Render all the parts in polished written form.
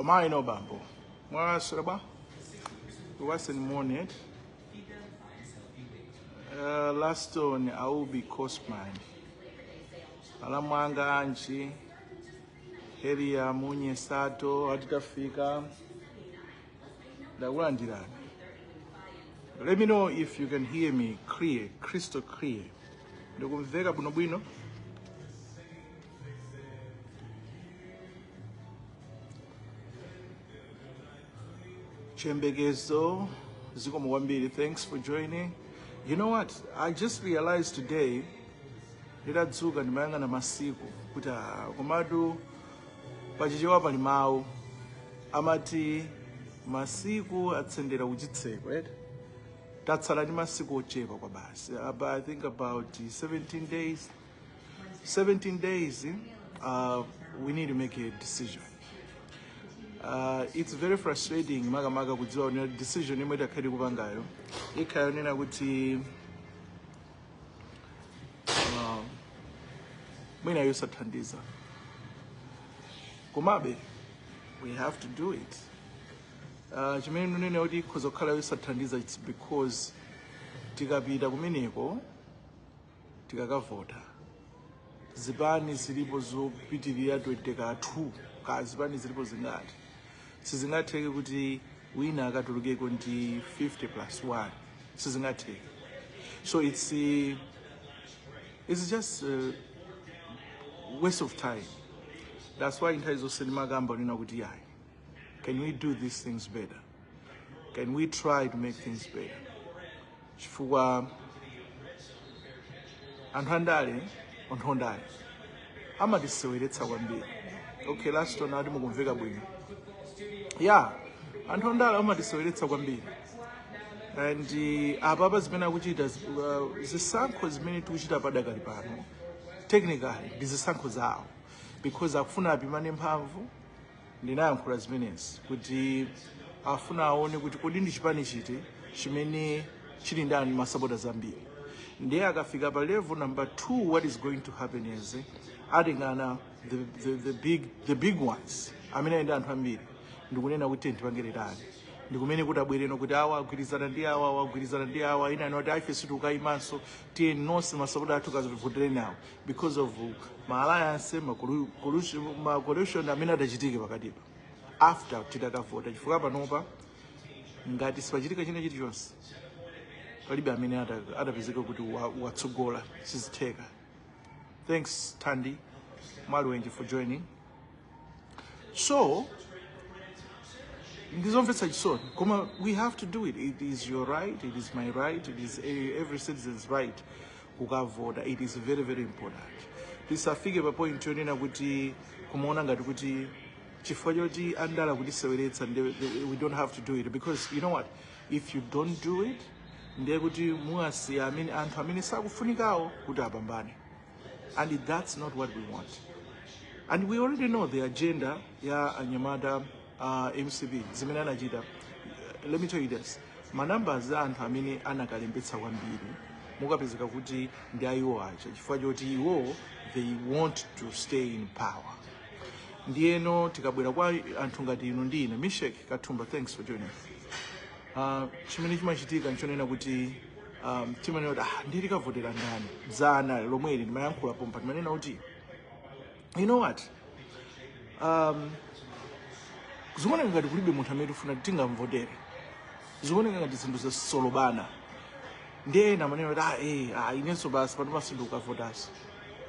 Mine no bambo. What's about? What's in the morning? Last one, I will be Cosman. Alamwanga Anchi, Heria Munye Sato, Atitafika. The one did that. Let me know if you can hear me clear, crystal clear. Ndokuveka buno bwino. Chembegezo, Ziko Mwambiri, thanks for joining. You know what? I just realized today, Niradzuka nimayanga na masiku, kuta kumadu, pachichewa pali mawu, amati masiku atsendera uchitseko, right? Tatsala ni masiku ochepa kwa basi. I think about 17 days. 17 days, we need to make a decision. It's very frustrating maga kudziwa ne decision imwe takati kupangayo ikayonena kuti mwina yosathandiza komabe we have to do it. Chimene nunene kuti kuzokhala yosathandiza, it's because tikapita kumeneko tikakavota zipani zilipo zopitirira 22 ka zipani zilipo zingati sizingatheke kuti wina akatulukeko ndi 50+1 sizingatheke. So it's just a waste of time. That's why nthawi zonse ndimakamba nina kuti yayi, can we do these things better? Can we try to make things better? Chifukwa anthu andale onthondale amatiseweretsa kwambiri. Okay, last one ati mukumveka bwino. Yeah, anthu andale amatiseweretsa kwambiri. And apapa zimene akuchita zisankho zimene tikuchita padakali pano technically ndi zisankho zawo, because akufuna apimane mphamvu. Ndinayankhula zimenezi kuti afuna aone kuti kodi ndi chipani chiti chimene chili ndani masupporters ambiri. Ndiye akafika pa level number 2, what is going to happen is atingana the big ones amene aenda anthu ambiri ndikunena kuti ndipangererani ndikumene kuti abwereno kuti awa agwirizana ndi awa agwirizana ndi awa ina anoti ife situkaimanso tiye nonse masupporters athu kazovotere nawo because of ma alliance ma coalition amene adachitike pakatipa after titakavota. Chifukwa panopa ngati sipachitika china chilichonse palibe amene adapezeka kuti watsogola sizitheka. Thanks Tandi Malawi for joining. So ndizomvetsa chisoni koma we have to do it. It is your right, it is my right, it is every citizen's right kukavota. It is very, very important. Tisafike pa point yonena kuti kumaona ngati kuti chifukwa choti andala kutiseweretsa we don't have to do it, because you know what, if you don't do it ndiye kuti muasi amene anthu amene sakufunikawo kuti apambane, and that's not what we want. And we already know the agenda ya anyamata MCP zimene anachita. Let me tell you this, manumbers a anthu amene anakalembetsa kwambiri mukapezeka kuti ndi ayiwo acha chifukwa choti iwo they want to stay in power. Ndiyeno tikabwera kwa anthu ngati ino ndi ine Mishek Katumba, thanks for joining. Chimene chimachitika nchonena kuti timanena kuti ndiri kavotera ndani dzana lomweli ndimayankhula pompa timanena kuti you know what, zikuoneka ngati kulibe munthu amene tifuna tingamvotere, zikuoneka ngati zinthu zasolobana. Ndiye ena amanena kuti inenso basi pano pasindu ukavotaso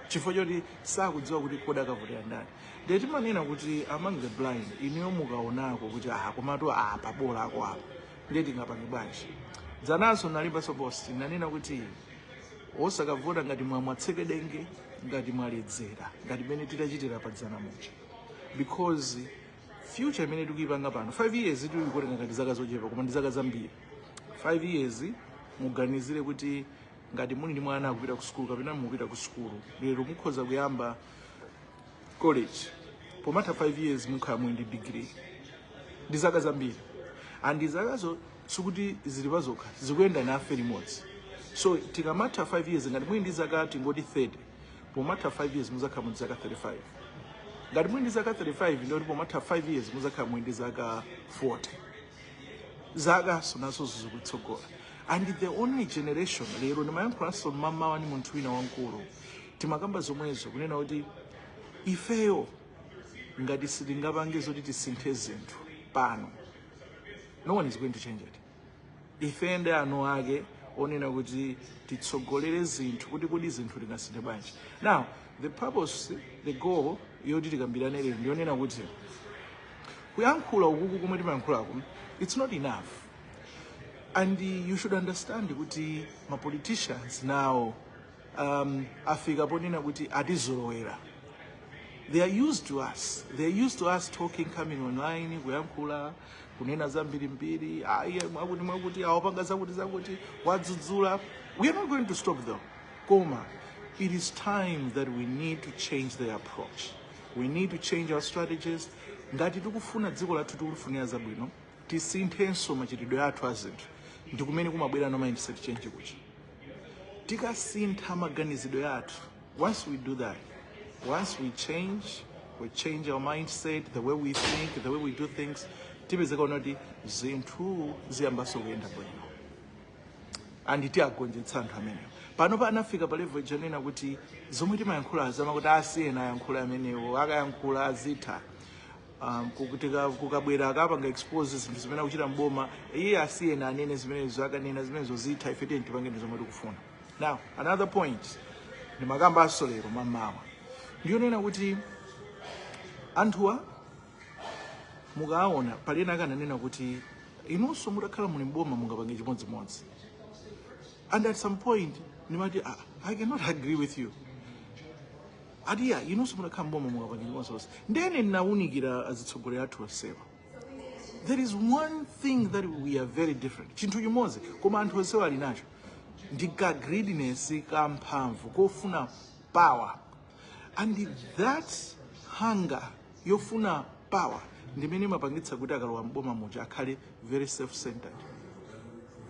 chifukwa choti sakudziwa kuti koda akavotera ndani. Ndiye timanena kuti among the blind ineyo mukaonako kuti komatu pabola ako apo ndiye tingapange bwanji. Dzanaso nalimbanso post nanena kuti osakavota ngati mwamwatseke denge ngati mwaledzera ngati mene titachitira pa dzana mucha, because future imene tikuyipanga pano 5 years tikuoneka ngati zaka zochepa koma ndi zaka zambiri. 5 years muganizire kuti ngati muli ndi mwana akupita ku school kapena mupita ku school lero mukhoza kuyamba college pomatha 5 years mukhala muli ndi degree, ndi zaka zambiri. And zakazo sikuti zili pazokha zikuyenda nafe limodzi. So tikamatha 5 years ngati muli ndi zaka tingoti 30 pomatha 5 years muzakhala mu zaka 35. ngati muli ndi zaka 35 ndiyo ndipo matha 5 years muzakhala muli ndi zaka 40 zaka sonaso zikutsogola. And the only generation lero ndimayankhulanso mamawa ni munthu wina wankulu timakamba zomwezo kunena kuti ifeyo ngati sitingapange zoti tisinthe zinthu pano, no one is going to change it. Ife ndi anu ake onena kuti titsogolere zinthu kuti zinthu tingasinthe bwanji. Now the purpose, the goal yoti tikambirane lero ndionena kuti kuyankhula ukuku kumwe timayankhulako it's not enough. And you should understand kuti ma politicians now afika ponena kuti atizolowera. They are used to us. They are used to us talking, coming online, kuyankhula, kunena zambirimbiri, mwakuti awapanga zakuti wadzudzula. We are not going to stop though. Koma, it is time that we need to change the approach. We need to change our strategies. Ngati tikufuna dziko lathu tikulifunira zabwino, tisinthenso machitidwe athu azinthu. Ndikumene kumabwera no mindset change kuchi. Tikasintha maganizidwe athu. Once we do that, once we change our mindset, the way we think, the way we do things, tipezeka unoti zinthu ziyambaso kuyenda bwino. And tiagonjetsa anthu amenewo. Pano panafika pa level janena kuti zomwe timayankhula azama kuti asiyena ayankhula amenewo, akayankhula azitha. Kukabwera akapanga expose zinthu zimene akuchita mboma, iye asiyena anene zimenezo akanena zimenezo zitha ife tipange zomwe tikufuna. Now, another point, ndimakamba aso lero mamawa. Ndionena kuti anthuwa mukaona palena akananena kuti inonso mutakhala muli mboma mungapange chimodzimodzi. And at some point nimati I cannot agree with you. Adiya inonso mutakhala mboma mungapange chimodzimodzi. Ndene ndinawunikira azitsogolera athu onsewa. There is one thing that we are very different. Chinthu chimodzi koma anthu onsewa ali nacho. Ndika greediness kamphamvu kofuna power. And that hunger yofuna power ndimene mapangitsa kuti akalowa mboma muja akhale very self-centered.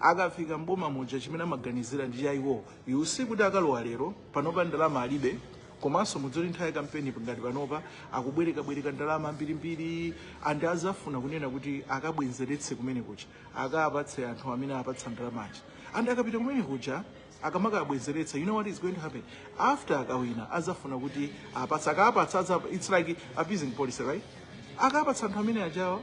Akafika mboma muja chimene amaganizira ndi chayiwo, you see kuti akalowa lero panopa ndalama alibe, komanso mudzoti nthawi kampeni ngati panopa akubwereka ndalama mbirimbiri, and azafuna kunena kuti akabwenzeretse kumene kuja akapatse anthu amene apatsa ndalamaji. And akapita kumene kuja akamakabwezeretsa, you know what is going to happen? After akawina azafuna kuti akapatsa, it's like appeasing policy, right? Akapatsa anthu amene ajawa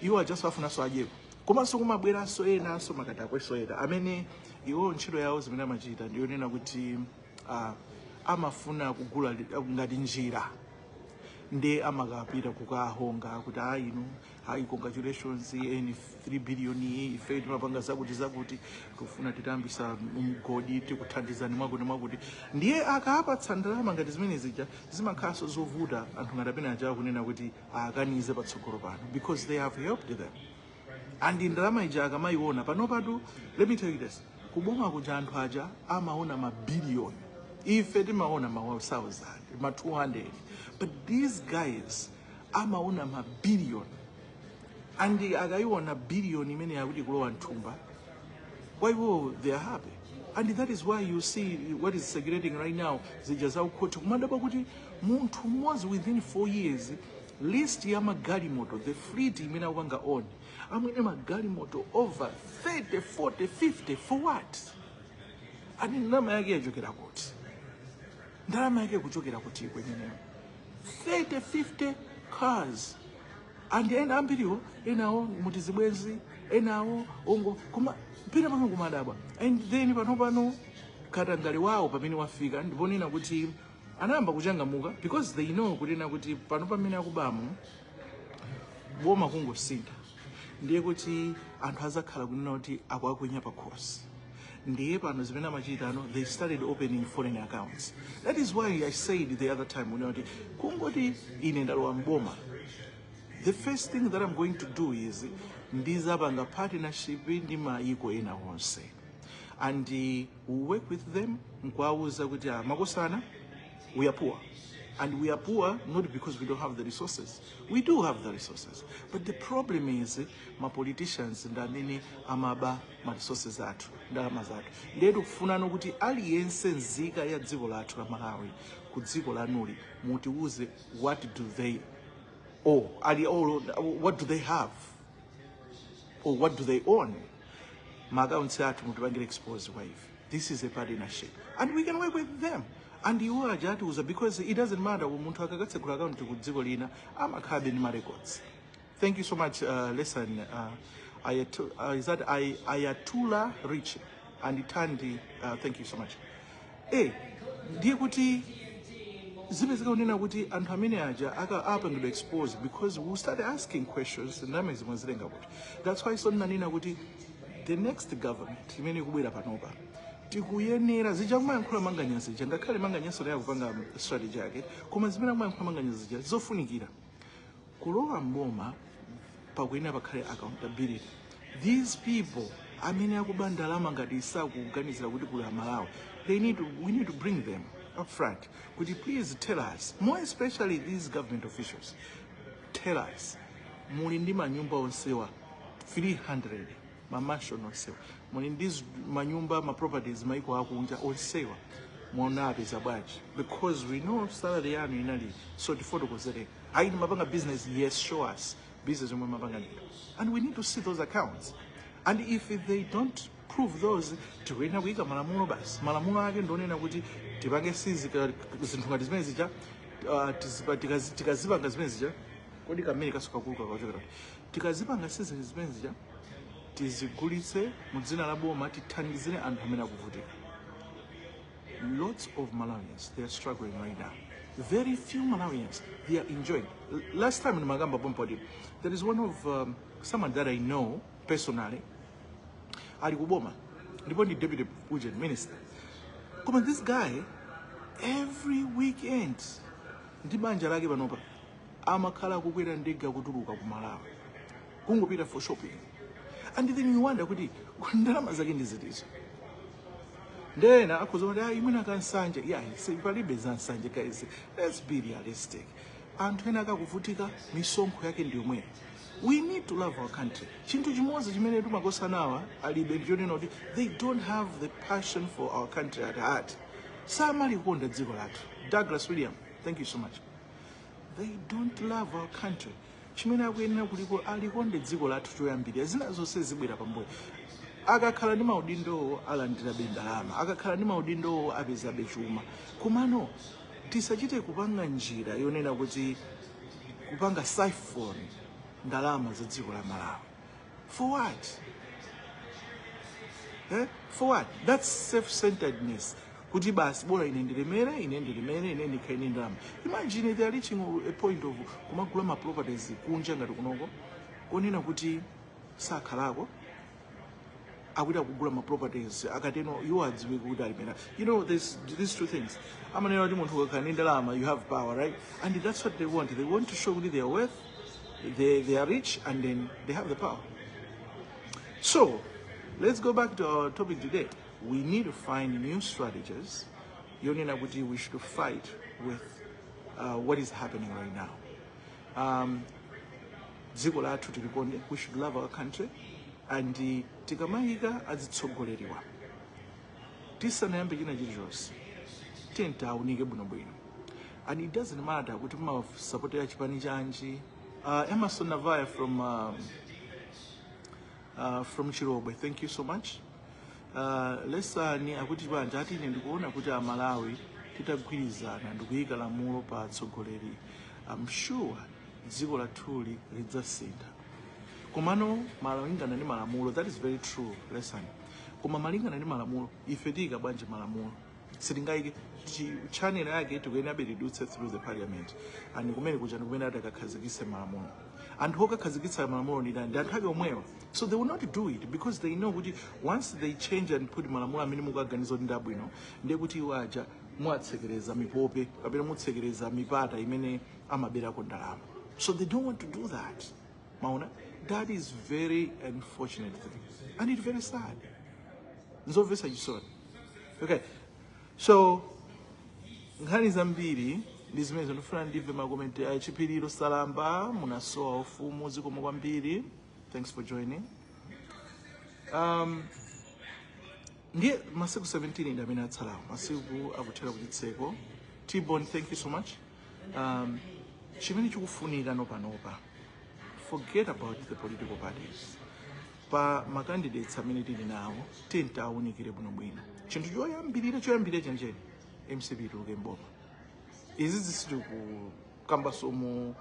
iwo ajaso afunaso adyeko. Komanso kumabweranso enanso makatakweso ena amene iwo ntchito yawo zimene amachita ndionena kuti amafuna kugula ngati njira. Nde amakapita kukahonga kuti inu congratulations eni 3 billion ife timapanga zakuti kufuna titambisa mgodi tikuthandizani mwakuti ndiye akapatsa ndalama ngati zimene zija zimakhaso zovuta anthu ngati apena ajawa kunena kuti akanize patsogolo pano because they have helped them. And ndalama ija akamayiona panopatu, let me tell you this, kuboma kuja anthu aja amaona mabiliyoni, ife timaona ma 1000 ma 200, but these guys amaona mabiliyoni. And akayiona billion imene yakuti kulowa nthumba, why they are happy. And that is why you see what is circulating right now, zija za ukhoti kumadaba kuti munthu mmodzi within 4 years list ya magalimoto, the fleet imene akupanga on amwene magalimoto over 30, 40, 50 for what? And ndalama yake yachokera kuti, ndalama yake kuchokera kuti kweneneyo 30, 50 cars. And ena ambiriwo enawo mutizibwezi enawo ongo kuma pina pamwe kumadaba. And then pano katangale wawo pamene wafika ndiponena kuti anayamba kuchangamuka because they know kunena kuti pano pamene akubamo boma kungosintha, ndiye kuti anthu azakhala kunena kuti akwakwenya pa khosi. Ndiye pano zimene amachita ano, they started opening foreign accounts. That is why I said the other time kuti kungoti ine ndalowa mboma, the first thing that I'm going to do is ndizapanga partnership ndi maiko ena onse, and we work with them nkwauza kuti makosana we are poor. And we are poor not because we don't have the resources. We do have the resources. But the problem is my politicians ndanini amaba ma resources athu, ndalama zathu. Ndedu kufuna nokuti aliyense nzika ya dziko lathu la Malawi ku dziko lanuli mutiuze what do they owe, what do they have, or what do they own. Accounts athu mutibangire expose wife. This is a partnership and we can work with them. And you are jatuza because it doesn't matter umuntu akagatse ku account ku dziko lina amakhabe ni ma records. Thank you so much. Listen, is that Ayatullah Rich and Tandi? Thank you so much. Hey, ndiye kuti zibe zikaonena kuti anthu amene aja apangidwa exposed because we started asking questions ndame zimwe zilenga kuti. That's why so nanena kuti the next government imene ikubwera panopa tikuyenera zija kumayankhula manganyazi zija ngakhale manganyaso naye kupanga strategy yake koma zimene kumayankhula manganyazi zija zofunikira kulowa mboma pakuyenera pakhale accountability. These people amene akuba ndalama ngati sakuganizira kuti kuli Malawi, we need to bring them up front. Could you please tell us, more especially these government officials, tell us muli ndi manyumba onsewa 300 mamansion onsewa muli ndi manyumba properties maiko akunja onsewa mwonabe zabwaji, because we know salary yanu inali so tifotokozere aini mapanga business. Yes, show us business umwe mapanga ndito, and we need to see those accounts. And if they don't prove those, tiwena kuika malamulo basi. Malamulo ake ndonena kuti tipange sizi zinthu ngati zimene zija tikazipanga zimene zija kodi kamene kasuka kuluka kachokera tikazipanga sizi zimene zija tizigulitse mu dzina la boma tithandizire anthu amene akuvutika. Lots of Malawians, they are struggling right now. Very few Malawians, they are enjoying. Last time in Magamba Bompodi, there is one of someone that I know personally, Ali Kuboma, the deputy budget minister. Come on, this guy, every weekend, ndibanja lake panopa amakhala kukwera ndege kutuluka ku Malawi kungopita for shopping, and then you wonder kuti ndalama zake ndizitizo. Ndena akuzoti imwena akansanje palibe za nsanje guys. Let's be realistic. Anthu ena akakuvutika misonkho yake ndiyomwe. We need to love our country. Chinthu chimodzi chimene timakosanawa alibe ndichonena kuti they don't have the passion for our country at heart. Samalikonda dziko lathu. Douglas William, thank you so much. They don't love our country. Chimene akuyenera kuliko alikonde dziko lathu choyambirira zina zonse zibwera pambuyo. Akakhala ndi maudindo alandira ndalama, akakhala ndi maudindo apeza chuma. Komano tisachite kupanga njira yonena kuti kupanga siphon ndalama za dziko la Malawi. For what? For what? That's self-centeredness. Kuti basi bora ine ndilemere ine ndalama. Imagine they are reaching a point of kumagula ma properties kunja ngati kunoko konena kuti sakhalako akuita kugula ma properties akateno you adziwe kuti alimera. You know, these two things. Amanena kuti munthu akakhala ndi ndalama, you have power, right? And that's what they want. They want to show that they are worth, they are rich, and then they have the power. So let's go back to our topic today. We need to find new strategies. Yonena kuti we should fight with what is happening right now. Dziko lathu tilikonde, we should love our country, and tikamayika azitsogoleriwa. Tisanayambe china chilichonse tenta aunike bwinobwino. And it doesn't matter kuti mumasupportera chipani chanji. Emerson Navaya from Chirobwe, thank you so much. Lesani akuti banja ati ine ndikuona kuti Malawi titagwirizana ndikuyika lamulo pa atsogoleri. I'm sure dziko lathuli lidzasintha. Komano malingana ndi malamulo, that is very true. Listen, koma malingana ndi malamulo ife tika bwanje malamulo sitingaike channel yake tikuyena beridutse through the parliament, and kumene kuja kumene atakakhazikitse malamulo. And hokakhazikitsa malamulo ndi anthu ake omwewa. So they will not do it because they know kuti once they change and put malamulo amene mukaganiza kuti ndabwino ndiye kuti iwaja mwatsekereza mipope kapena mutsekereza mipata imene amaberako ndalama. So they don't want to do that. Maona, that is very unfortunate thing, and it's very sad. Nzomvesa chisoni. Okay, so nkhani zambiri ndi zimene ndifuna ndimve makomenti a Chipiriro Salamba munasowa ufumu zikomo kwambiri. Thanks for joining. Ndiye masiku 17 ndi amene atsalawo, masiku akuthera kuti tseko T-Bone, thank you so much. Chimene chikufunika nopanopa. Forget about the political parties. Pa makandidates amene tili nawo tenta awunikire bwinobwino. Chinthu choyambirira chenjeni MCP tuluke mboma. Izi zisikukamba somu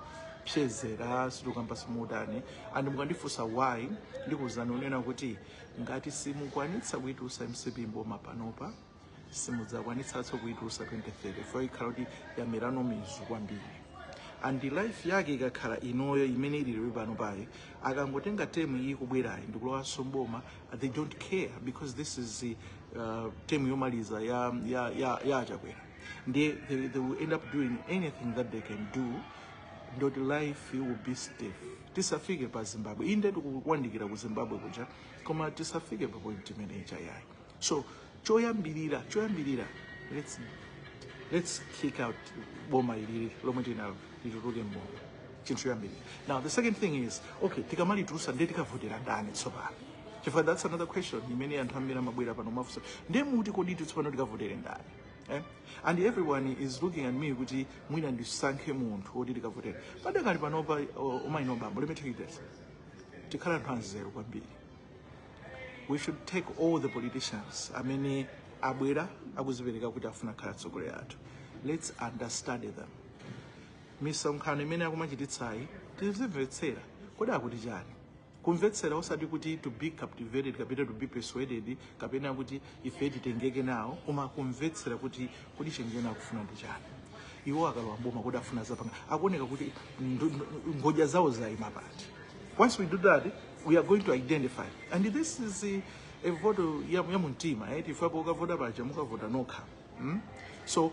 pchezera situkamba simudani and mukandifunsa why ndikuzana unena kuti ngati simukwanitsa kuitusa MCP mboma panopa simudzakwanitsanso kuitusa 2030 for ikhala kuti yamerano mizu kwambiri. And life yake ikakhala inoyo imene ililiwe pano paye akangotenga temu iyi kubwerayi ndikulowanso mboma, they don't care because this is the temu yomaliza ya achakwera. They will end up doing anything that they can do. Ndoti life will be stiff. Tisafike pa Zimbabwe. Inde tikukwandikira ku Zimbabwe kuja koma tisafike pa point imene ichayayi. So choyambirira let's kick out boma ilili lomwe tinalo lituluke mboma. Chinthu choyambirira. Now the second thing is, okay, tikamalitulusa ndiye tikavotera ndani tsopano. Chifukwa that's another question imene anthu ambiri amabwera pano mafuso. Ndiye muti kodi tsopano tikavotere ndani? And everyone is looking at me kuti mwina ndisankhe munthu woti tikavotera. Padakali panopa umayino bambo, let me tell you this. Tikhala anthu anzeru kwambiri. We should take all the politicians amene abwera akuzipereka kuti afuna khala tsogolera athu. Let's understand them. Misonkhano imene akumachititsayi tizimvetsera kodi akuti chani. Kumvetsera osati kuti to be captivated kapena to be persuaded kapena kuti ife titengeke nawo, koma kumvetsera kuti kodi chengena akufuna ndi chani. Iwo akalowa mboma kodi afuna zapanga akuoneka kuti ngoja zawo zayima pati. Once we do that, we are going to identify, and this is a vote ya muntima, ife ukavota paja mukavota nokha. So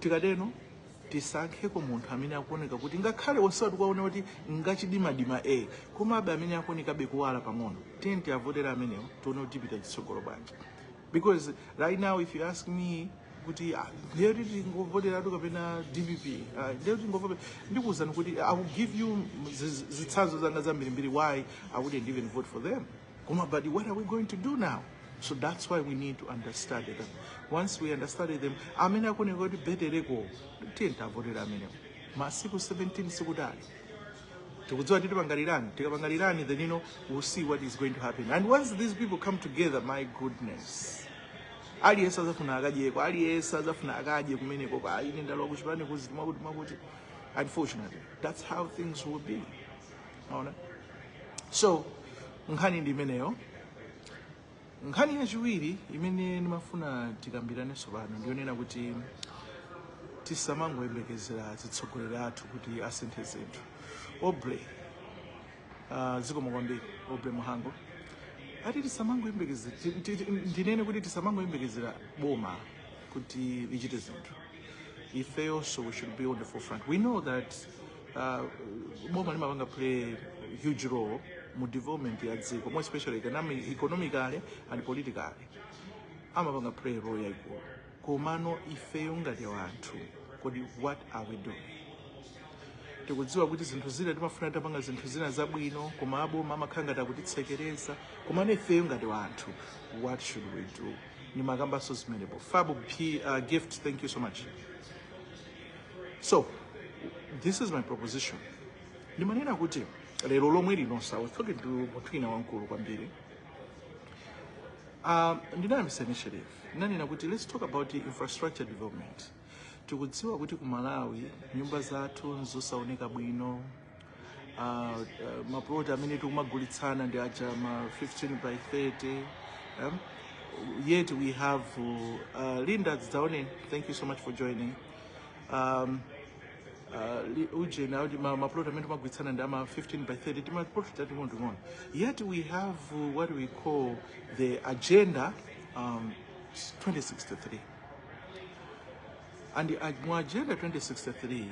tikadeno tisankheko munthu amene akuoneka kuti ngakhale osati kwaona kuti ngachidima koma abe amene akuoneka bekuwala pang'ono tenti avotera amenewo tione kuti tipita chitsogolo bwanji. Because right now if you ask me kuti lero tingovotera atu kapena DPP lero tingovotera ndikuwuzani kuti I will give you zitsanzo zanga zambirimbiri why I wouldn't even vote for them. Koma but what are we going to do now? So that's why we need to understand them. Once we understand them, amene akuoneka kuti betereko tenta avotera amenewo. Masiku 17 sikudali. Tikudziwa tikapangalirani, then you know we'll see what is going to happen. And once these people come together, my goodness. Aliyesa azafuna akajeko, aliyesa azafuna akaje kumeneko kwa ine ndalwa kuchipani kuzitima kuti makuti. Unfortunately, that's how things will be. Aona? So, nkhani ndi imeneyo. Nkhani yachiwiri imene ndimafuna tikambirane pano ndionena kuti tisamangoyembekezera zitsogolera athu kuti asinthe zinthu. Obre zikomo kwambiri Obre Muhango ati tisamangoyembekezera ndinene kuti tisamangoyembekezera boma kuti lichite zinthu. Ife also we should be on the forefront. We know that boma limapanga play huge role mu development ya dziko, more especially economically and politically. Amapanga play role yaikulu. Komano ifeyo ngati wanthu kodi what are we doing? Tikudziwa kuti zinthu zina timafuna tapanga zinthu zina zabwino koma aboma amakhala ngati akutitsekereza, komano ifeyo ngati wanthu what should we do? Ni makambaso zimenepo. Fabu P gift, thank you so much. So this is my proposition. Ndimanena kuti lero lomwe linonse I was talking to Mutwina wankulu kwambiri. Ndinayambisa initiative. Nanena kuti let's talk about the infrastructure development. Tikudziwa kuti ku Malawi nyumba zathu nzosaoneka bwino. Maplot amene tikumagulitsana ndi aja ma 15 by 30. Yet we have Linda Zaone, thank you so much for joining. Uje na maplot amene timagulitsana ndi ama 15 by 30 timaplot that we want to go on. Yet we have what we call the agenda 2063. And mu agenda 2063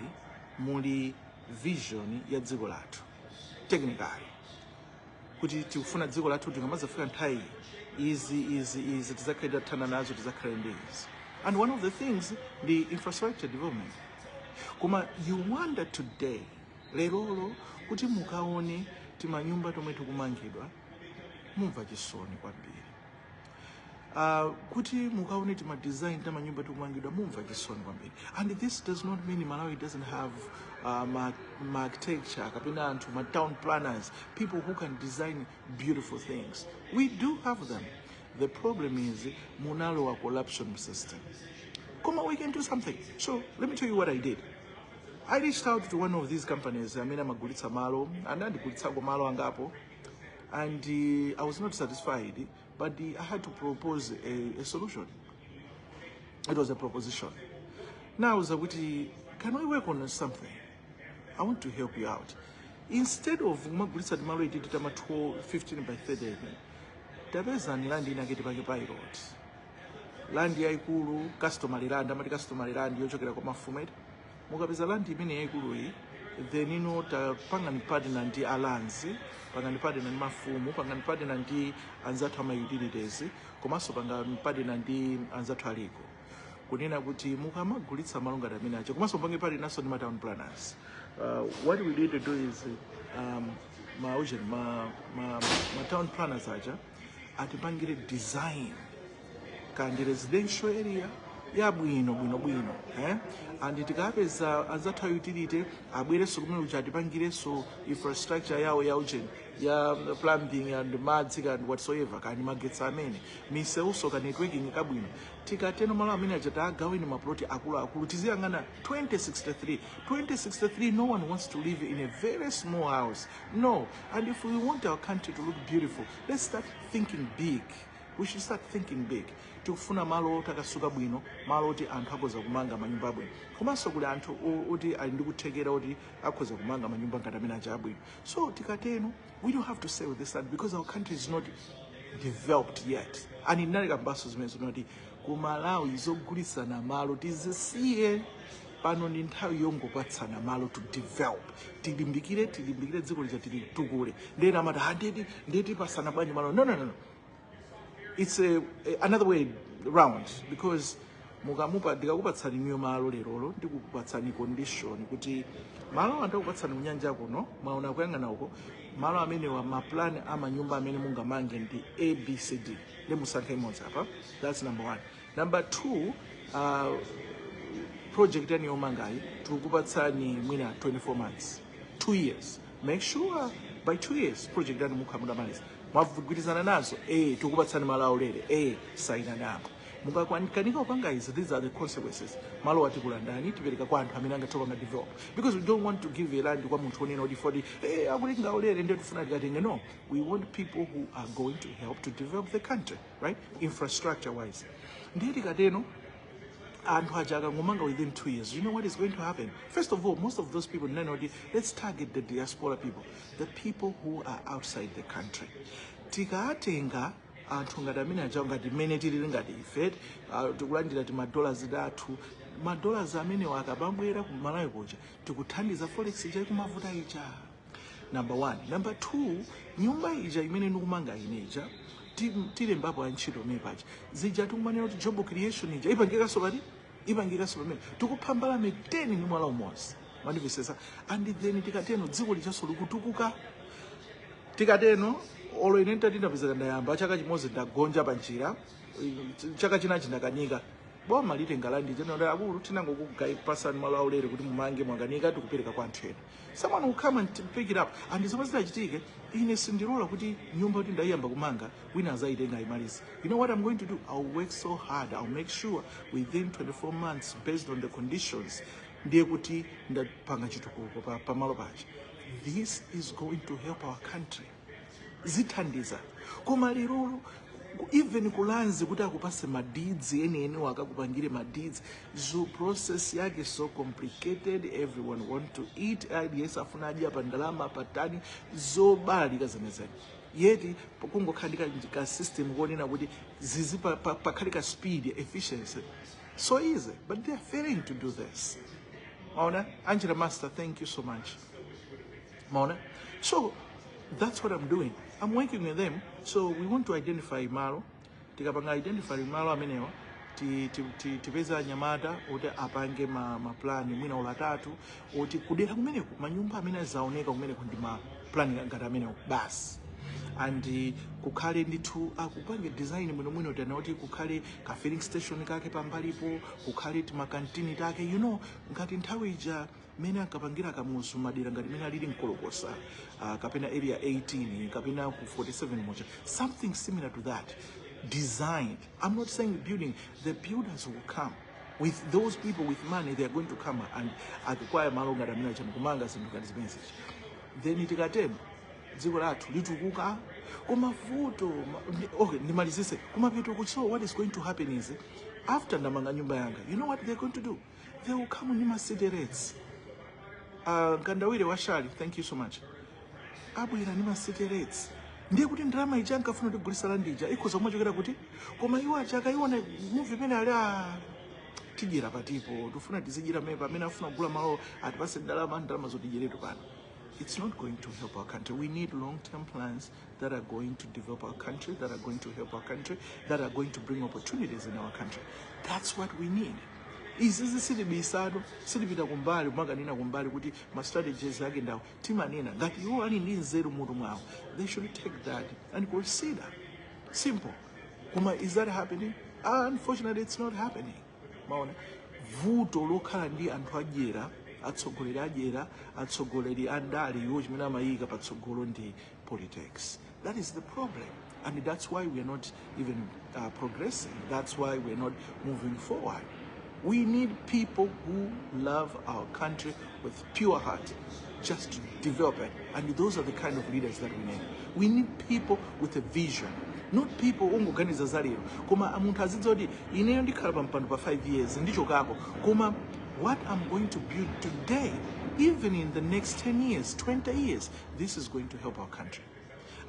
muli vision ya dziko lathu technically kuti tikufuna dziko lathu tingamazafika nthawi izi tizakhalira thana nazo tizakhala ndi izi. And one of the things the infrastructure development. Koma you wonder today lerolo kuti mukaone timanyumba tomwe tikumangidwa mumva chisoni kwambiri. kuti mukaone ti ma design ta manyumba tikumangidwa mumva chisoni kwambiri. And this does not mean Malawi doesn't have ma architecture kapena anthu ma town planners, people who can design beautiful things. We do have them. The problem is munalo wa collapsion system. Come on, we can do something. So let me tell you what I did. I reached out to one of these companies, amene amagulitsa malo, anandigulitsa malo angapo, and I was not satisfied, but I had to propose a solution. It was a proposition. Now, Zawiti, can we work on something? I want to help you out. Instead of magulitsa malo ititama 15 by 30, tabeza land inageti pake road. Land yaikulu, customary land, amati customary land yochokera kwa mafumet. Mukapeza land imene yaikulu iyi, then pangani partner ndi alanzi, pangani partner ndi mafumu, pangani partner ndi anzathu ama utilities, komanso pangani partner ndi anzathu aliko. Kunena kuti mukamagulitsa malo ngati amene acho, komanso pange partner naso ndi ma town planners. What we need to do is ma town planners aja atipangire design kandi residential area ya bwino and tikapeza anzathu utility abwereso kumene kuti atipangireso infrastructure yawo ya urgent ya plumbing and madzi and whatsoever kandi magetsi amene miseuso ka networking kabwino tikateno malo amene achata agaweni maploti akulu tiziyang'ana 2063 no one wants to live in a very small house, no. And if we want our country to look beautiful, let's start thinking big. We should start thinking big. Tukufuna malo takasuka bwino, malo oti anthu akoza kumanga manyumba abwino. Komanso kuli anthu oti ali ndi kuthekera oti akoza kumanga manyumba ngati amene acha abwino. So tikateno, we don't have to say with this land because our country is not developed yet. And inali kambaso zimene zinoti ku Malawi zogulitsana malo tizisiye pano ndi nthawi yongopatsana malo to develop. Tilimbikire dziko lija tukule. Ndena amati ndeti pasana bwanji malo. No. It's another way round because ndikakupatsani niyo malo lerolo ndikukupatsani condition kuti malo andakupatsani kunyanja kuno mwaona kuyang'ana uko malo amene wa maplan amanyumba amene mungamange ndi ABCD lemusankhe imodzi apa. That's number 1. Number 2, project yani yomangayi tikukupatsani mwina 24 months, 2 years. Make sure by 2 years project yani mukhamudamaliza mwavugwirizana nazo tikukupatsani malo aulere saina nako mukakanika upanga izi. These are the consequences. Malo atikulandani tipereka kwa anthu amene angathoka nga develop because we don't want to give a land kwa munthu onena oti for akulinga aulere ndio tifuna tikatenge. No, we want people who are going to help to develop the country, right, infrastructure wise. Ndiye tikateno anthu aja akangomanga within 2 years, you know what is going to happen? First of all, most of those people, let's target the diaspora people, the people who are outside the country. Tikatenga anthu ngati amene aja ngati mmene tili ngati ife tikulandira ti madollars amene akabambwera ku Malawi kuja tikuthandiza forex ija ikumavuta ija. Number 1. Number 2, nyumba ija imene ndikumanga ineja tilembapo antchito mepaja zija tikumanena kuti job creation ija ipangikaso pati ipangikaso pamene tikupambala 10 ndi mwala umodzi. Manifesto. And then tikateno dziko lichaso likutukuka. Tikateno olo ine ndinapezeka ndayamba chaka chimodzi ndagonja panjira, chaka chinachi ndakanika boma litenga landi general akulu tinangokugayipasani malo aulere kuti mumange mwanganika tikupereka kwa anthu ena. Someone will come and pick it up. And zomwe zidachitike ine sindilola kuti nyumba kuti ndayamba kumanga wina azaitenga imaliza. You know what I'm going to do? I'll work so hard. I'll make sure within 24 months based on the conditions ndiye kuti ndapanga chitukuko pa malo pacha. This is going to help our country. Zithandiza koma lero even kulanzi kuti akupase madeeds ene wakakupangire madeeds zo process yake so complicated. Everyone want to eat. Yes, afuna adia pandalama patani zo bali kazanezani yeti kungokhandika ka system konena kuti zizi pakhalika speed efficiency so easy, but they are failing to do this. Maona Angela Master, thank you so much. Maona, so that's what I'm doing. I'm working with them. So we want to identify malo. Tikapanga identify malo amenewa tipeza nyamata oti apange ma plan mwina ulatatu oti kudera kumeneko manyumba amene zaoneka kumeneko ndi ma plan ngati amenewo basi. and kukhale ndithu akupange design mwino tanoti kukhale ka filling station kake pambalipo, kukhale timakantini take, you know, ngati nthawi ija mene akapangira kamuzu madera ngati mene alili mkolokosa kapena area 18 kapena ku 47 moja, something similar to that, designed. I'm not saying building, the builders will come with those people with money. They are going to come and acquire malo ngati amene achama kumanga zinthu ngati zimenezi. Then tikatero dziko lathu litukuka kumavuto. Okay, nimalizise kumapeto. So what is going to happen is, after ndamanga nyumba yanga, you know what they're going to do? They will come on my city rates. Kandawire washali, thank you so much. Abwera nima city rates. Ndiye kuti ndrama ija nkafuna kugulisa landija ikoza kumachokera kuti koma iwo achaka iwona movie pene ali tijira patipo tufuna tizijira mepa amene afuna kugula malo atipase ndalama zotijiretu pano. It's not going to help our country. We need long-term plans that are going to develop our country, that are going to help our country, that are going to bring opportunities in our country. That's what we need. Izizi silibisado, silibita kumbali, maganina kumbali kuti ma strategies yake ndawo timanena ngati iwo ali ndi nzeru mutu mwawo. They should take that and consider. Simple. Kuma, is that happening? Unfortunately, it's not happening. Maona vuto lokhala ndi anthu ajera, atsogoleri ajera, atsogoleri andali iwo chimene amayika patsogolo ndi politics. That is the problem. And that's why we are not even progressing. That's why we are not moving forward. We need people who love our country with pure heart, just to develop it. And those are the kind of leaders that we need. We need people with a vision, not people who organize zalero. Koma amuntu azizodi ineyo ndikhala pampando pa 5 years ndicho kako. Koma what I'm going to build today, even in the next 10 years, 20 years, this is going to help our country.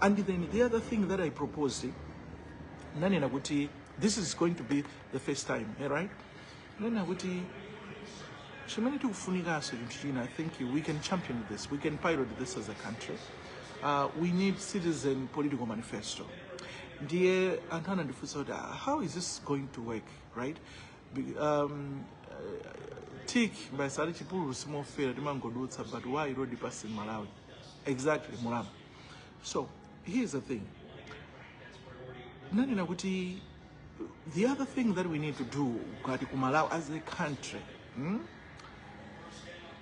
And then the other thing that I proposed, nani nakuti, this is going to be the first time, right? I think we can champion this. We can pilot this as a country. We need citizen political manifesto. Dear Antana Difusoda, how is this going to work, right? Tik by Salichipuru small fair mango dots, but why road the pass in Malawi? Exactly, Muram. So here's the thing. Nani nakuti. The other thing that we need to do Malawi as a country,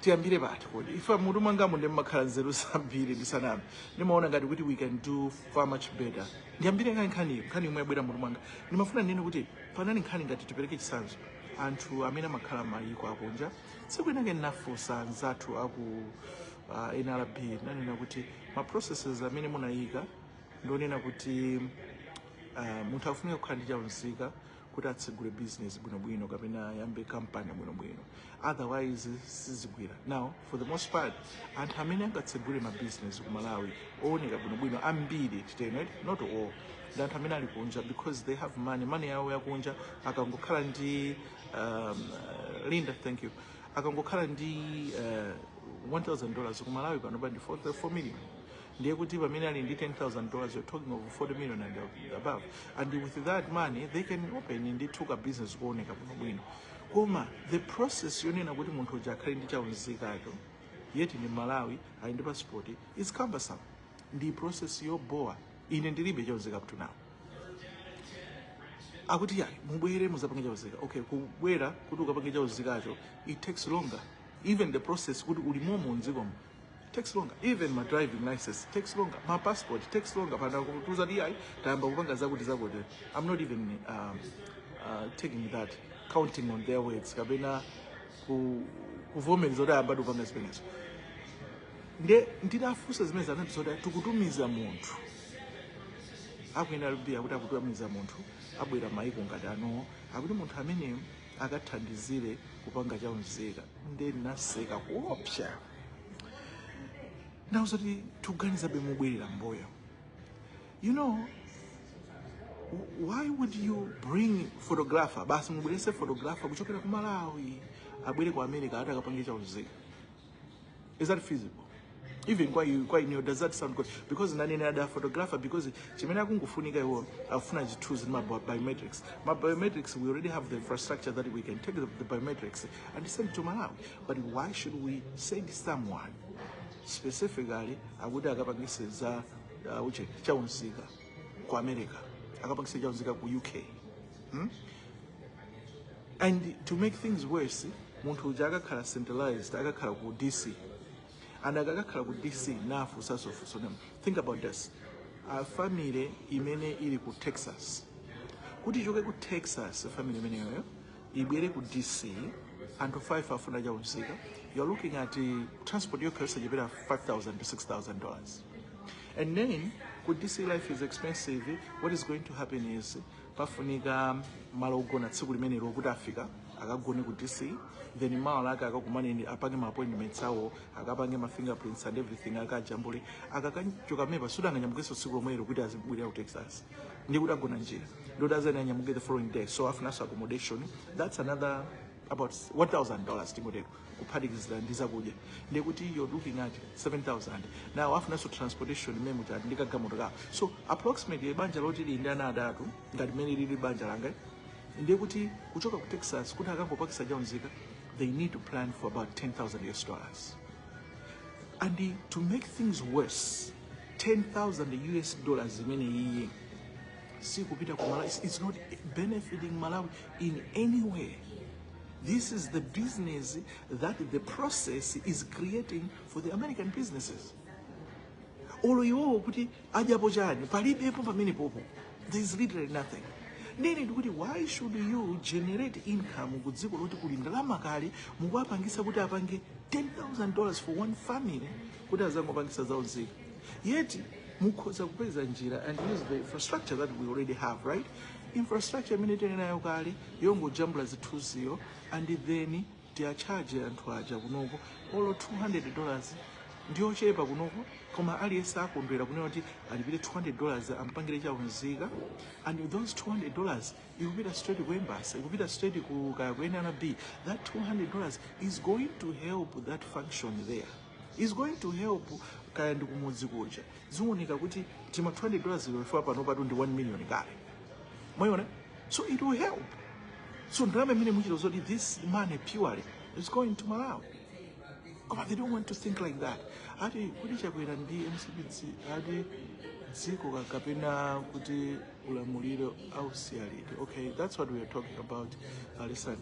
tiambire bati kodi ifa mutu manga munde makhala nzeru zambiri ndisanami ndimaona ngati kuti we can do far much better. Ndiambire nkhani imwe yabwera mutu manga ndimafuna nene kuti panani nkhani ngati tipereke chisanzo anthu amene amakhala mayiko akunja sikuyenake nafusa nzathu aku NRB nanena kuti ma processes amene munayika ndonena kuti munthu afuneka kukhala ndi chaunzika kuti atsegule business bwinobwino kapena yambe company bwinobwino, otherwise sizigwira. Now for the most part anthu amene angatsegule ma business ku Malawi ooneka bwinobwino ambiri titeno, not all, ndi anthu amene ali kunja because they have money yawo yakunja. Akangokhala ndi Linda, thank you, akangokhala ndi $1,000 ku Malawi panopa ndi 4 million. Ndiye kuti pamene ali ndi $10,000, you're talking of 40 million and above. And with that money, they can open and they took a business kuoneka bwino. Koma the process yonena kuti munthu uja akhale ndi chaunzikacho yeti ndi Malawi ali ndi passport is cumbersome. Ndi process yobowa. Ine ndilibe chaunzika up to now. Akuti yayi mubwere muzapange chaunzika. Okay, kubwera kuti ukapange chaunzikacho it takes longer. Even the process kuti ulimo munzikomo takes longer. Even my driving license takes longer. My passport takes longer. I'm not even taking that, counting on their words. Kabena kuvomera amba dupanga experience. Ndida fusa zimeza anatizoda tukutumiza muntu. Akwenda lubia kuti akutumiza muntu. Abwera maiko ngati ano. Akuti muntu amene akathandizire kupanga chaunzika. Ndeni naseka kuopsha. Now, so tuganiza bemubwirira mboyo. You know, why would you bring photographer? Basi mubwirese photographer kuchokera ku Malawi abwere ku America atakapange chaunzika. Is that feasible? Even quite new, does that sound good? Because nani other photographer, because chimene akungufunika iwo afuna chitools ma biometrics. My biometrics, we already have the infrastructure that we can take the biometrics and send to Malawi. But why should we send someone specifically I would have uche chaunzika ku America akapangisa chaunzika ku UK. And to make things worse, muntu uja akakhala centralized akakhala ku DC, and akakhala ku DC nafu sasofuso them. Think about this. A family imene ili ku Texas, kuti choke ku Texas family imene yoyo ibwere ku DC anthu 5 afuna chaunzika, you're looking at transport yokhesa chipera $5,000 to $6,000. And then ku DC life is expensive. What is going to happen is pafunika malo ogona tsiku limene lokuti afika akagone ku DC, then mawa lake akakumane apange ma appointments awo, akapange ma fingerprints and everything, akajambule akakanchoka mepa suda anganyamukeso tsiku lomwe lokuti azibwera ku Texas ndi kuti agona njira ndo doesn't anyamuke the following day, so after accommodation that's another about $1,000 tingodero kuphatikiza ndizakudya ndekuti you're looking at 7,000. Now after transportation memo chati ndikagamoto ka, so approximately banja loti lindi ana adatu ngati mene lili banja langa ndekuti kuchoka ku Texas kuti akangopakisa chaunzika they need to plan for about $10,000. And to make things worse, $10,000 zimene iye si kupita ku Malawi, it's not benefiting Malawi in any way. This is the business that the process is creating for the American businesses. Olo iwo kuti ajapo chani palibepo pamene popo, there is literally nothing. Nene ndikuti why should you generate income ku dziko loti kuli ndalama kale mukuapangisa kuti apange $10,000 for one family kuti azangopangisa zaunzika, yet mukhoza kupeza njira and use the infrastructure that we already have, right? Infrastructure imene tili nayo kale yongojambula zithunziyo, and then tiacharge anthu aja kunoko olo $200 ndiochepa kunoko, koma aliyesa akondwera kunena kuti alipire $200 ampangire chaunzika, and those $200 ikupita straight ku embassy, ikupita straight ku NNB. That $200 is going to help that function there, is going to help kaya ndi kumudzi kuja ziwoneka kuti tima $200 wefa pano patu ndi 1 million kale moyona, so it will help. So ndalama imene muchito zoti this money purely is going to Malawi, but they don't want to think like that. Ati kuti chakwera ndi MCP ati dziko kapena kuti ulamuliro au sialite. Okay, that's what we are talking about. Listen,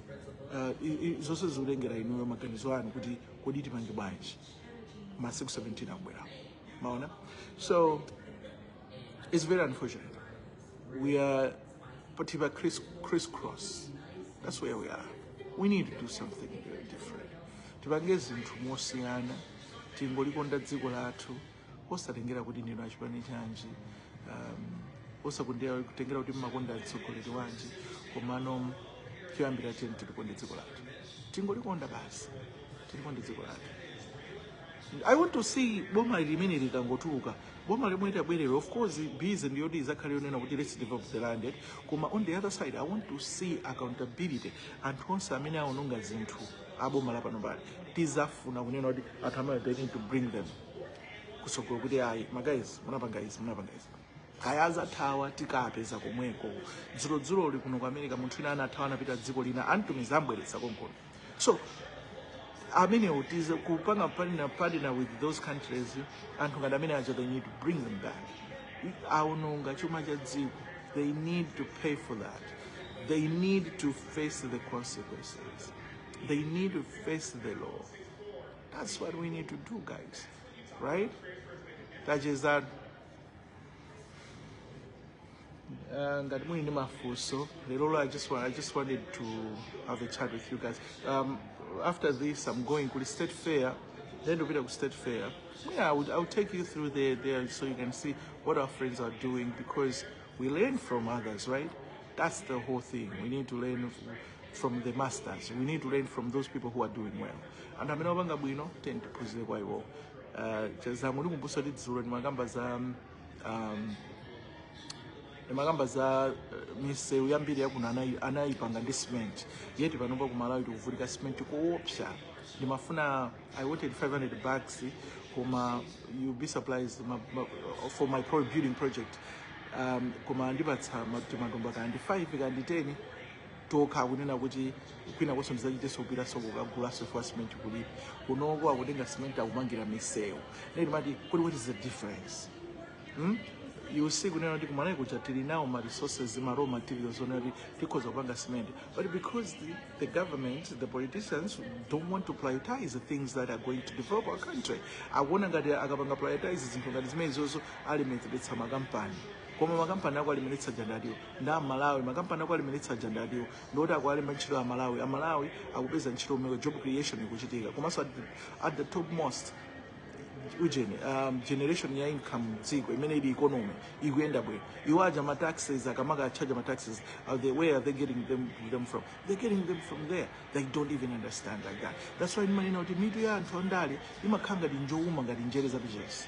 zonse zilengera inuyo maganizo anu kuti kodi tipange bwanji masiku 17 akubwera maona. So it's very unfortunate. We are particular crisscross. That's where we are. We need to do something very different. Tipange zinthu mosiyana, tingolikonda dziko lathu, osatengera kuti ndino achipani chanji, osakundira kutengera kuti mmakonda atsogoleri wanji, komano kuyambira teni tilikonde dziko lathu. Tingolikonda basi, tilikonde dziko lathu. I want to see boma limene likangotuluka, boma limwe tabwerero, of course busy ndiyo izakhale yonena kuti let's develop the land, koma on the other side I want to see accountability, anthu onse amene aononga zinthu aboma lapano pali tizafuna kunena kuti anthu amene they need to bring them kusogolo kuti ayi magayizi munapanga izi kaya azathawa tikapeza komweko dzulo kuno ku America munthu ina anathawa anapita dziko lina antumiza ambweretsa konkono. So amene utize kupanga partner with those countries, anthu ngati amene aja they need to bring them back. Aononga chuma cha dziko, they need to pay for that. They need to face the consequences. They need to face the law. That's what we need to do, guys, right? That is that. Ngati muli ndi mafunso lero I just wanted to have a chat with you guys. After this I'm going to the state fair, then to the state fair. Yeah, I'll take you through there so you can see what our friends are doing, because we learn from others, right? That's the whole thing. We need to learn from the masters. We need to learn from those people who are doing well. And amene obanga bwino tend to puzzle kwa iwo. Chazamuli kumbuso ndi dzulo ni magamba za misewu yambiri yakuno anayipanga ndi cement, yeti panopa ku Malawi tikuvulika cement koopsa. Ndimafuna I wanted 500 bags, koma you'll be surprised for my building project. Koma ndipatsa matomba kandi 5 kandi 10 toka kunena kuti kwina koso ndizachite sopira soko kagula for cement kulipa kunoko akutenga cement akumangira misewu. Then mati what is the difference? You see, now my resources, my raw materials, because of cement. But because the government, the politicians don't want to prioritize the things that are going to develop our country. I want to prioritize things also alimented some company. Koma makampani ako alimenetsa jandadio nda Malawi makampani ako alimenetsa jandadio ndota kwa alimenchiro ya Malawi akupeza ntchito umeko job creation ikuchitika komanso at the top most generation ya income dziko imene ili economy ikuyenda bwino iwaja ma taxes akamaka charge ma taxes where are they getting them from? They're getting them from there. They don't even understand like that. That's why manena kuti media anthu andale imakhanga njowuma ngati njere za business.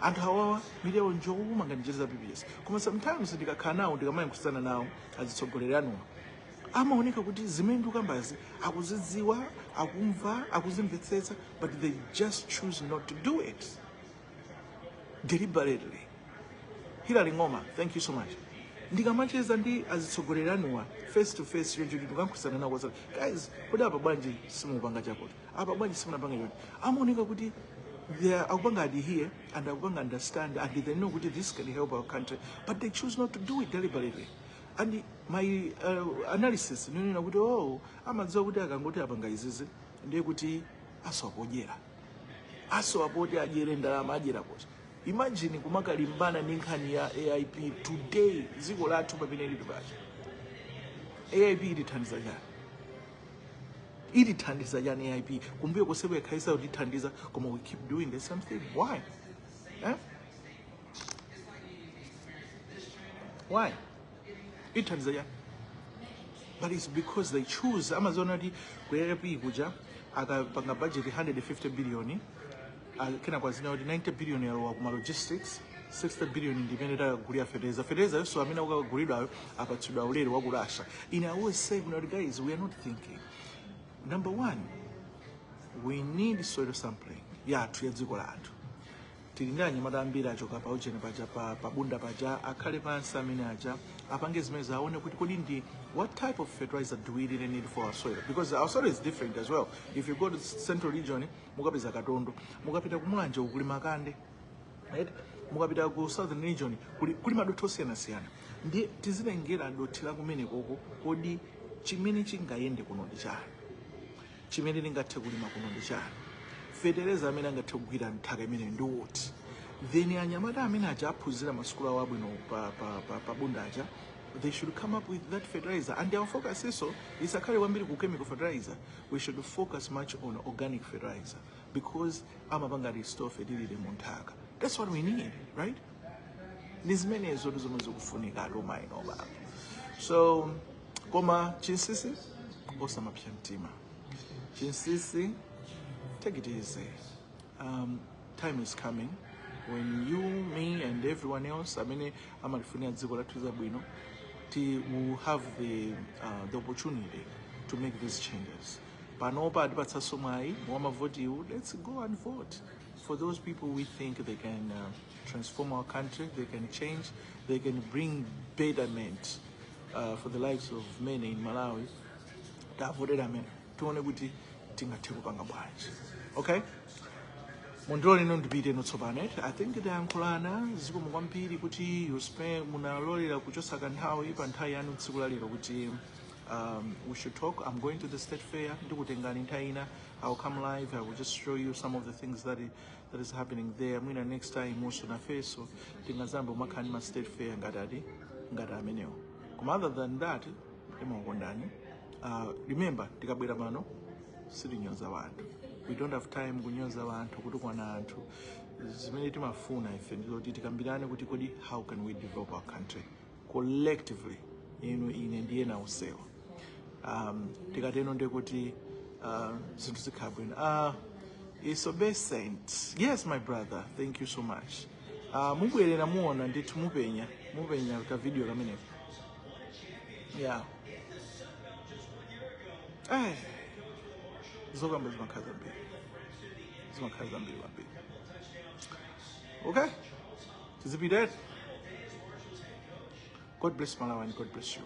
And however, media njowuma ngati njere za business. Koma sometimes ndikakhala nawo ndikamaya kusana nawo azitsogolera anu amaoneka kuti zimene ndikambazi akuzidziwa akumva akuzimvetsetsa but they just choose not to do it deliberately. Hilary Ngoma, thank you so much. Ndikamacheza ndi azitsogolera anuwa face to face yonje ndikamkusana nawo kwasa guys kodi apa bwanji simupanga chakoti apa bwanji simunapanga chakoti amaoneka kuti they are akupanga here and akupanga understand and they know kuti this can help our country but they choose not to do it deliberately. And my analysis nini nakuti amadziwa kuti akangoti apanga izizi ndiye kuti asowapote ajere ndalama ajera kuti imagine kumakalimbana ndi nkhani ya AIP today dziko lathu pamene lili pacha AIP ilithandiza chani AIP kumbuyo kusebwe khaisa kuti ithandiza koma we keep doing the same thing. Why? Why? But it's because they choose Amazon AIP kuja akapanga budget 150 billion kena kwa zina 90 billion ya kuma logistics 60 billion independent kulia fertilizer so amina ukagulidwa apatsidwa ulere wa kulasha. In I always say guys we are not thinking. Number one, we need soil sampling ya tuyadziko lathu tilinganye madambira achoka pa ujene paja pa bunda paja akhale pansi amene aja apange zimene zaone kuti kodi ndi what type of fertilizer do we really need for our soil, because our soil is different as well. If you go to central region mukapeza katondo mukapita kumulanje kuli makande right mukapita ku southern region kuli madothi osiyana ndi tizilengera dothi la kumene koko kodi chimene chingayende kuno ndi chani chimene lingathe kulima kuno ndi chani fertilizer amene angathe kugwira nthaka imene ndi woti then anyamata amene aja aphunzira masukulu awo abwino pa bundaja they should come up with that fertilizer and our focus is akhale kwambiri ku chemical fertilizer. We should focus much on organic fertilizer because amapanga restore fertility mu nthaka. That's what we need, right? Nizimenezo zomwe zikufunika lomai no baba. So koma chinsisi osamapya mtima chinsisi take it easy. Time is coming when you, me, and everyone else, I mean, will have the opportunity to make these changes. Let's go and vote for those people we think they can transform our country, they can change, they can bring betterment for the lives of many in Malawi. Okay? Mondroni non dibite no tsobanet. I think the ankulana ziko mwampiri kuti you spend munalolera kuchosa kanthawi pa nthawi yanu tsiku lalero kuti we should talk. I'm going to the state fair ndikutengani nthaina. I'll come live. I will just show you some of the things that is happening there. Mwina next time also na feso tingazambo makhani ma state fair ngati amenewo. Koma other than that imongondani. Remember tikabwera pano sirinyoza wanthu. We don't have time kunyoza wanthu kutukwana anthu zimene timafuna ife ndizoti tikambirane kuti kodi how can we develop our country collectively ine ndiye nausewa tikateno ndekuti zinthu zikhabwino it's obeisant. Yes my brother, thank you so much. Mubwerera muona ndithu mupenya ka video kameneko. Yeah. Zogamba zimakhaza mbili. Okay? Idzipita. God bless Malawi and God bless you.